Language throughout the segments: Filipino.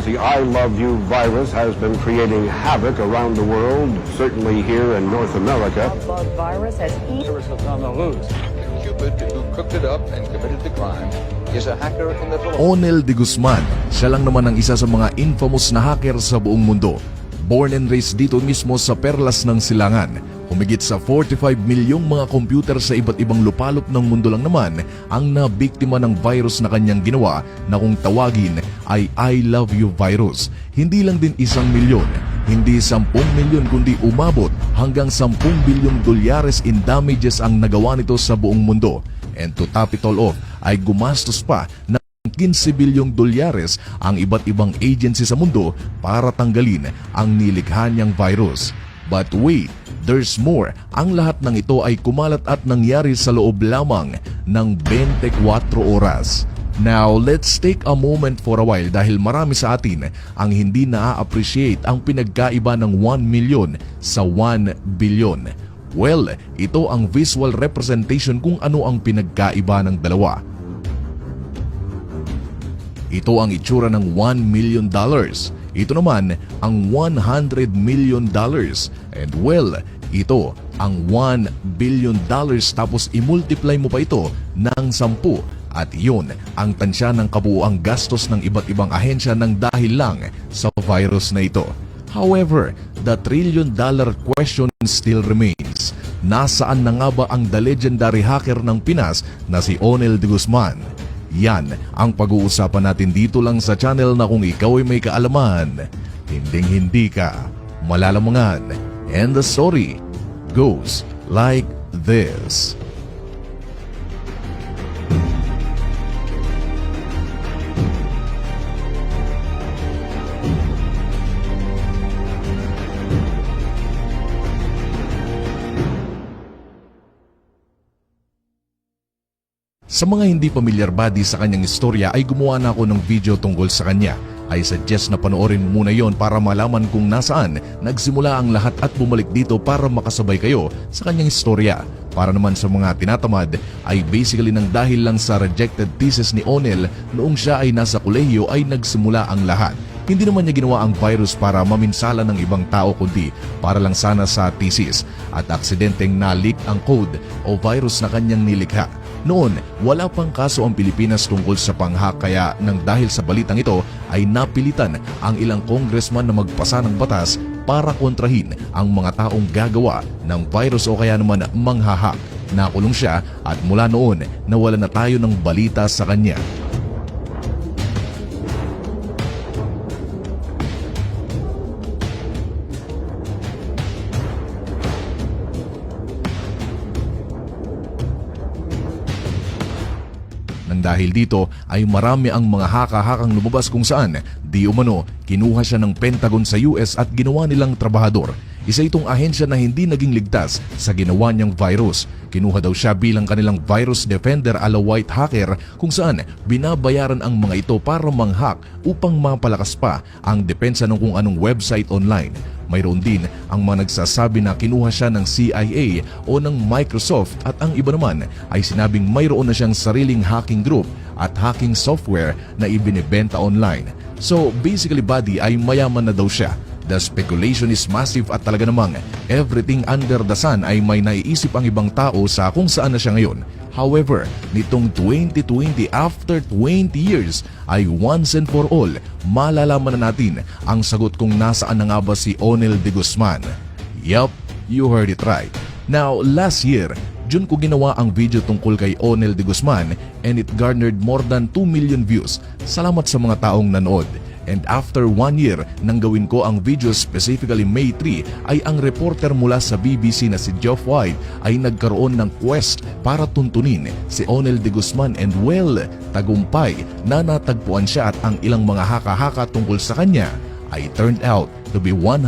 the I Love You virus has been creating havoc around the world, certainly here in North America. The bug virus has eaten. On the loose. Cupid, who cooked it up and committed the crime, is a hacker in the Philippines. Onel de Guzman, siya lang naman ang isa sa mga infamous na hacker sa buong mundo. Born and raised dito mismo sa Perlas ng Silangan. Humigit sa 45 milyong mga computer sa iba't ibang lupalop ng mundo lang naman ang nabiktima ng virus na kanyang ginawa na kung tawagin ay I Love You virus. Hindi lang din 1 milyon, hindi 10 milyon kundi umabot hanggang 10 bilyong dolyares in damages ang nagawa nito sa buong mundo. And to top it all off ay gumastos pa ng 15 bilyong dolyares ang iba't ibang agency sa mundo para tanggalin ang nilikha niyang virus. But wait, there's more. Ang lahat ng ito ay kumalat at nangyari sa loob lamang ng 24 oras. Now, let's take a moment for a while dahil marami sa atin ang hindi na-appreciate ang pinagkaiba ng 1 million sa 1 billion. Well, ito ang visual representation kung ano ang pinagkaiba ng dalawa. Ito ang itsura ng $1 million. Ito naman ang $100 million. And well, ito ang $1 billion tapos i-multiply mo pa ito ng 10. At yun ang tansya ng kabuuang gastos ng iba't ibang ahensya ng dahil lang sa virus na ito. However, the trillion-dollar question still remains. Nasaan na nga ba ang the legendary hacker ng Pinas na si Onel de Guzman? Yan ang pag-uusapan natin dito lang sa channel na kung ikaw ay may kaalaman, hinding-hindi ka malalamangan. And the story goes like this. Sa mga hindi pamilyar buddy sa kanyang istorya ay gumawa na ako ng video tungkol sa kanya. I suggest na panoorin mo muna yon para malaman kung nasaan nagsimula ang lahat at bumalik dito para makasabay kayo sa kanyang istorya. Para naman sa mga tinatamad ay basically nang dahil lang sa rejected thesis ni Onel noong siya ay nasa kolehiyo ay nagsimula ang lahat. Hindi naman niya ginawa ang virus para maminsala ng ibang tao kundi para lang sana sa thesis at aksidenteng na-leak ang code o virus na kanyang nilikha. Noon, wala pang kaso ang Pilipinas tungkol sa panghack kaya nang dahil sa balitang ito ay napilitan ang ilang congressman na magpasa ng batas para kontrahin ang mga taong gagawa ng virus o kaya naman manghahack. Nakulong siya at mula noon nawala na tayo ng balita sa kanya. Dahil dito ay marami ang mga haka-hakang lumabas kung saan di umano kinuha siya ng Pentagon sa US at ginawa nilang trabahador. Isa itong ahensya na hindi naging ligtas sa ginawa niyang virus. Kinuha daw siya bilang kanilang virus defender ala white hacker kung saan binabayaran ang mga ito para manghack upang mapalakas pa ang depensa ng kung anong website online. Mayroon din ang mga nagsasabi na kinuha siya ng CIA o ng Microsoft at ang iba naman ay sinabing mayroon na siyang sariling hacking group at hacking software na ibinebenta online. So basically buddy ay mayaman na daw siya. The speculation is massive at talaga namang everything under the sun ay may naiisip ang ibang tao sa kung saan na siya ngayon. However, nitong 2020 after 20 years ay once and for all malalaman na natin ang sagot kung nasaan na nga ba si Onel de Guzman. Yup, you heard it right. Now, last year, June ko ginawa ang video tungkol kay Onel de Guzman and it garnered more than 2 million views. Salamat sa mga taong nanood. And after 1 year nang gawin ko ang video specifically May 3 ay ang reporter mula sa BBC na si Geoff White ay nagkaroon ng quest para tuntunin si Onel de Guzman and well, tagumpay na natagpuan siya at ang ilang mga haka-haka tungkol sa kanya ay turned out to be 100%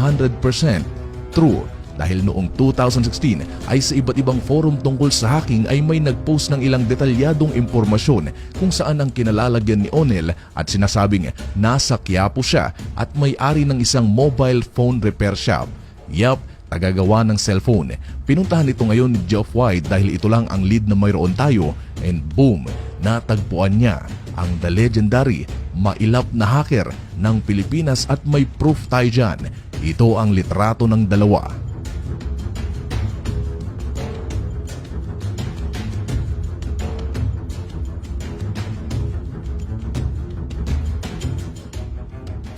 true. Dahil noong 2016 ay sa iba't ibang forum tungkol sa hacking ay may nagpost ng ilang detalyadong impormasyon kung saan ang kinalalagyan ni Onel at sinasabing nasa Quiapo siya at may-ari ng isang mobile phone repair shop. Yup, tagagawa ng cellphone. Pinuntahan ito ngayon ni Geoff White dahil ito lang ang lead na mayroon tayo and boom, natagpuan niya ang the legendary mailap na hacker ng Pilipinas at may proof tayo dyan. Ito ang litrato ng dalawa.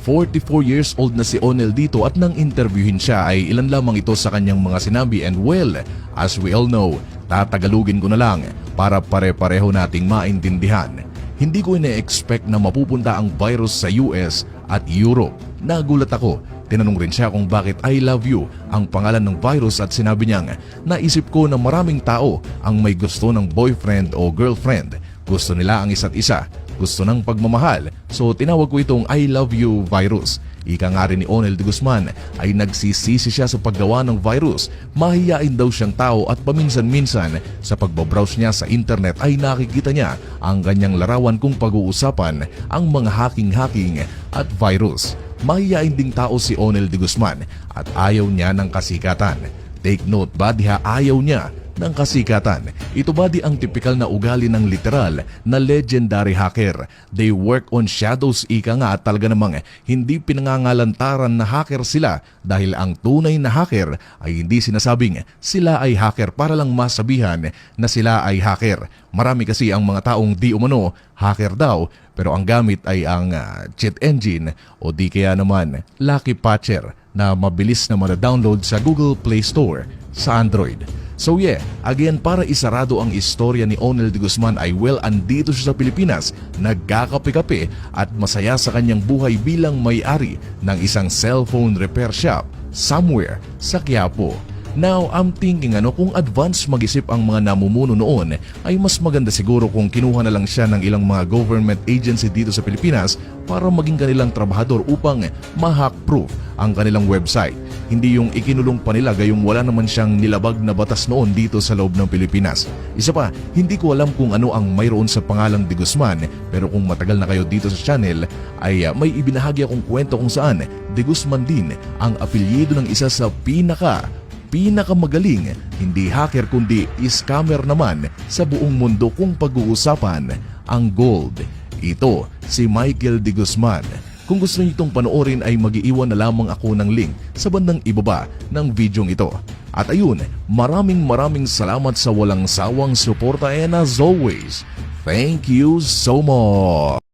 "44 years old na si Onel dito at nang interviewin siya ay ilan lamang ito sa kanyang mga sinabi, and well, as we all know, tatagalugin ko na lang para pare-pareho nating maintindihan. Hindi ko ina-expect na mapupunta ang virus sa US at Europe. Nagulat ako. Tinanong rin siya kung bakit I love you ang pangalan ng virus at sinabi niyang, naisip ko na maraming tao ang may gusto ng boyfriend o girlfriend. Gusto nila ang isa't isa. Gusto ng pagmamahal. So tinawag ko itong I love you virus. Ika nga rin ni Onel de Guzman ay nagsisisi siya sa paggawa ng virus. Mahiyain daw siyang tao at paminsan-minsan sa pagbabrowse niya sa internet ay nakikita niya ang kanyang larawan kung pag-uusapan ang mga hacking-hacking at virus. Mahiyain ding tao si Onel de Guzman at ayaw niya ng kasikatan. Take note ba diha, ayaw niya ng kasikatan. Ito ba di ang tipikal na ugali ng literal na legendary hacker? They work on shadows, ika nga, at talaga namang hindi pinangangalantaran na hacker sila dahil ang tunay na hacker ay hindi sinasabing sila ay hacker para lang masabihan na sila ay hacker. Marami kasi ang mga taong di umano hacker daw pero ang gamit ay ang cheat engine o di kaya naman lucky patcher na mabilis na ma-download sa Google Play Store sa Android. So yeah, again, para isarado ang istorya ni Onel de Guzman ay well, andito siya sa Pilipinas, nagkakape-kape at masaya sa kanyang buhay bilang may-ari ng isang cellphone repair shop somewhere sa Quiapo. Now, I'm thinking kung advance mag-isip ang mga namumuno noon ay mas maganda siguro kung kinuha na lang siya ng ilang mga government agency dito sa Pilipinas para maging kanilang trabahador upang ma-hack-proof ang kanilang website. Hindi yung ikinulong pa nila gayong wala naman siyang nilabag na batas noon dito sa loob ng Pilipinas. Isa pa, hindi ko alam kung ano ang mayroon sa pangalang de Guzman, pero kung matagal na kayo dito sa channel ay may ibinahagi akong kwento kung saan de Guzman din ang apelyido ng isa sa pinakamagaling, hindi hacker kundi scammer naman sa buong mundo kung pag-uusapan ang gold. Ito si Michael de Guzman. Kung gusto niyo itong panoorin ay mag-iiwan na lamang ako ng link sa bandang ibaba ng videong ito. At ayun, maraming salamat sa walang sawang suporta, and as always, thank you so much!